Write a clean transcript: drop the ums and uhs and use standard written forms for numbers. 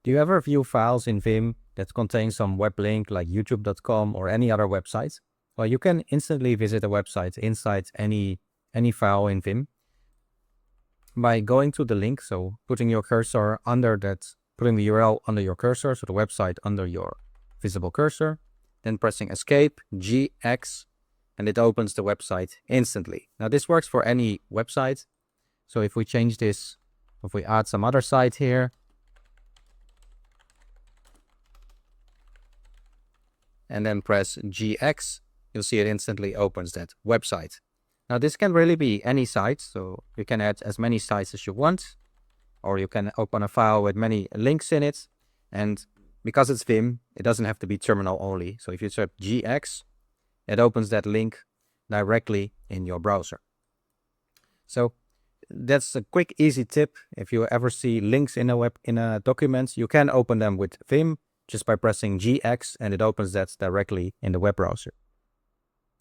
Do you ever view files in Vim that contain some web link like youtube.com or any other website? Well, you can instantly visit a website inside any file in Vim by going to the link. So putting your cursor under that, putting the URL under your cursor, so the website under your visible cursor, then pressing escape, GX, and it opens the website instantly. Now this works for any website. So if we change this, if we add some other site here, and then press GX, you'll see it instantly opens that website. Now this can really be any site, so you can add as many sites as you want, or you can open a file with many links in it. And because it's Vim, it doesn't have to be terminal only. So if you search GX, it opens that link directly in your browser. So that's a quick, easy tip. If you ever see links in a document, you can open them with Vim just by pressing GX, and it opens that directly in the web browser.